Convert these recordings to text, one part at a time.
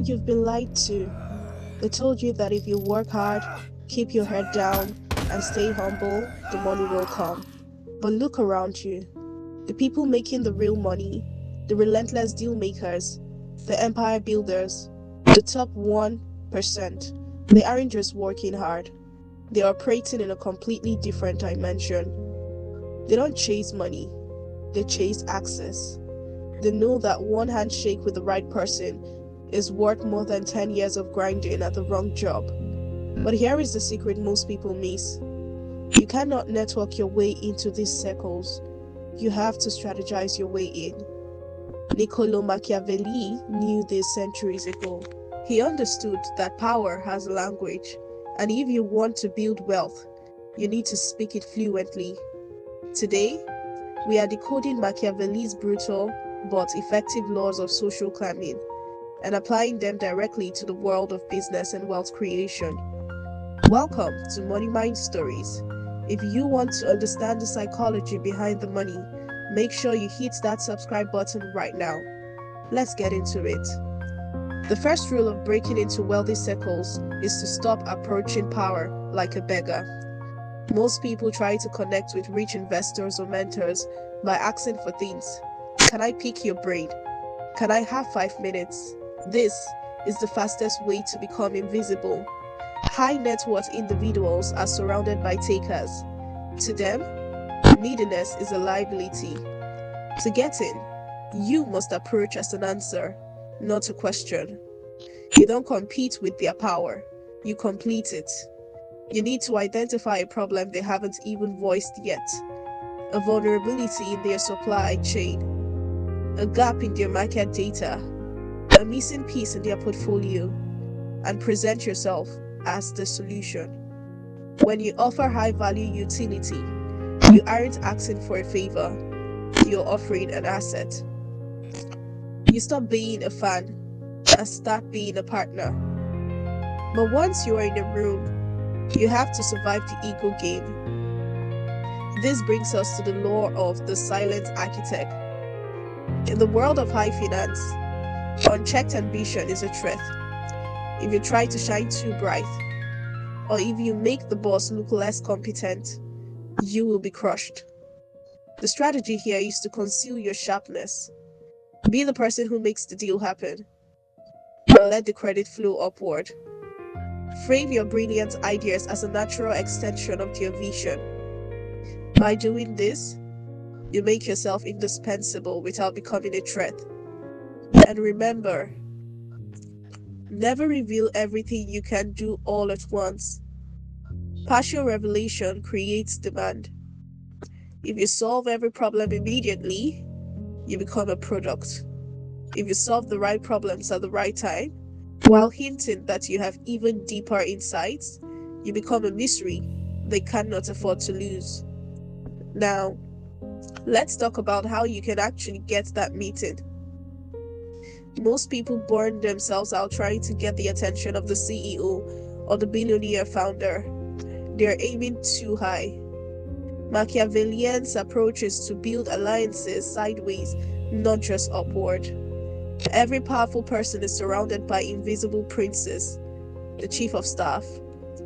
You've been lied to. They told you that if you work hard, keep your head down, and stay humble, the money will come. But look around you. The people making the real money, the relentless deal makers, the empire builders, the top 1%, they aren't just working hard. They're operating in a completely different dimension. They don't chase money, they chase access. They know that one handshake with the right person is worth more than 10 years of grinding at the wrong job. But here is the secret most people miss. You cannot network your way into these circles. You have to strategize your way in. Niccolo Machiavelli knew this centuries ago. He understood that power has a language, and if you want to build wealth, you need to speak it fluently. Today, we are decoding Machiavelli's brutal but effective laws of social climbing and applying them directly to the world of business and wealth creation. Welcome to Money Mind Stories. If you want to understand the psychology behind the money, make sure you hit that subscribe button right now. Let's get into it. The first rule of breaking into wealthy circles is to stop approaching power like a beggar. Most people try to connect with rich investors or mentors by asking for things. Can I pick your brain? Can I have 5 minutes? This is the fastest way to become invisible. High net worth individuals are surrounded by takers. To them, neediness is a liability. To get in, you must approach as an answer, not a question. You don't compete with their power, you complete it. You need to identify a problem they haven't even voiced yet, a vulnerability in their supply chain, a gap in their market data, a missing piece in their portfolio, and present yourself as the solution. When you offer high value utility, you aren't asking for a favor, you're offering an asset. You stop being a fan and start being a partner. But once you are in a room, you have to survive the ego game. This brings us to the law of the silent architect. In the world of high finance, unchecked ambition is a threat. If you try to shine too bright, or if you make the boss look less competent, you will be crushed. The strategy here is to conceal your sharpness. Be the person who makes the deal happen, and let the credit flow upward. Frame your brilliant ideas as a natural extension of your vision. By doing this, you make yourself indispensable without becoming a threat. And remember, never reveal everything you can do all at once. Partial revelation creates demand. If you solve every problem immediately, you become a product. If you solve the right problems at the right time, while hinting that you have even deeper insights, you become a mystery they cannot afford to lose. Now, let's talk about how you can actually get that meeting. Most people burn themselves out trying to get the attention of the CEO or the billionaire founder. They're aiming too high. Machiavellian's approach is to build alliances sideways, not just upward. Every powerful person is surrounded by invisible princes: the chief of staff,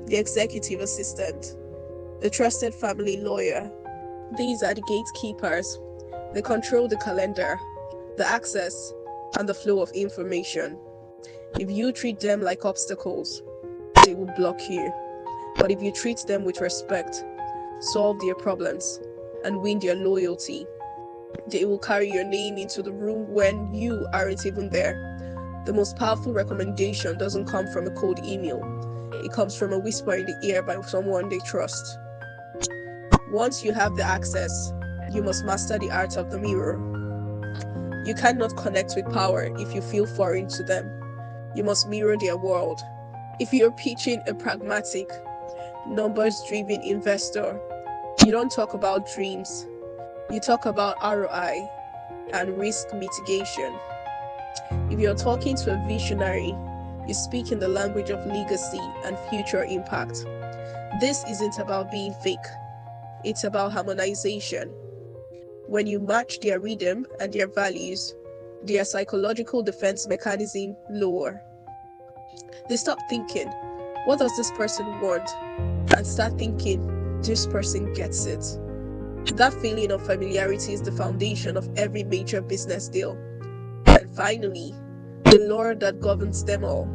the executive assistant, the trusted family lawyer. These are the gatekeepers. They control the calendar, the access, and the flow of information. If you treat them like obstacles, they will block you. But if you treat them with respect, solve their problems, and win their loyalty, they will carry your name into the room when you aren't even there. The most powerful recommendation doesn't come from a cold email. It comes from a whisper in the ear by someone they trust. Once you have the access, you must master the art of the mirror. You cannot connect with power if you feel foreign to them. You must mirror their world. If you're pitching a pragmatic, numbers-driven investor, you don't talk about dreams. You talk about ROI and risk mitigation. If you're talking to a visionary, you speak in the language of legacy and future impact. This isn't about being fake. It's about harmonization. When you match their rhythm and their values, their psychological defense mechanism lower. They stop thinking, what does this person want? And start thinking, this person gets it. That feeling of familiarity is the foundation of every major business deal. And finally, the law that governs them all.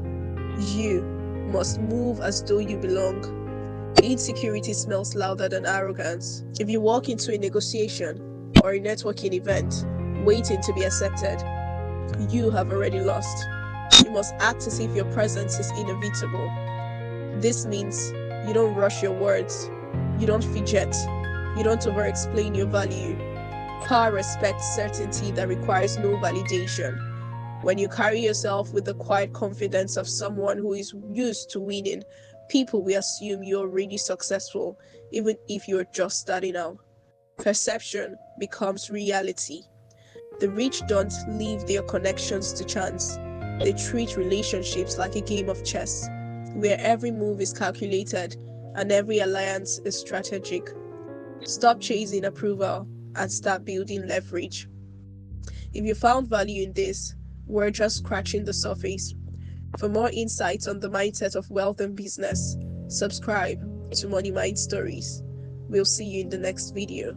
You must move as though you belong. Insecurity smells louder than arrogance. If you walk into a negotiation or a networking event waiting to be accepted, you have already lost. You must act as if your presence is inevitable. This means you don't rush your words, you don't fidget, you don't over explain your value. Power respects certainty that requires no validation. When you carry yourself with the quiet confidence of someone who is used to winning, people will assume you're really successful, even if you're just starting out. Perception becomes reality. The rich don't leave their connections to chance. They treat relationships like a game of chess, where every move is calculated and every alliance is strategic. Stop chasing approval and start building leverage. If you found value in this, we're just scratching the surface. For more insights on the mindset of wealth and business, subscribe to Money Mind Stories. We'll see you in the next video.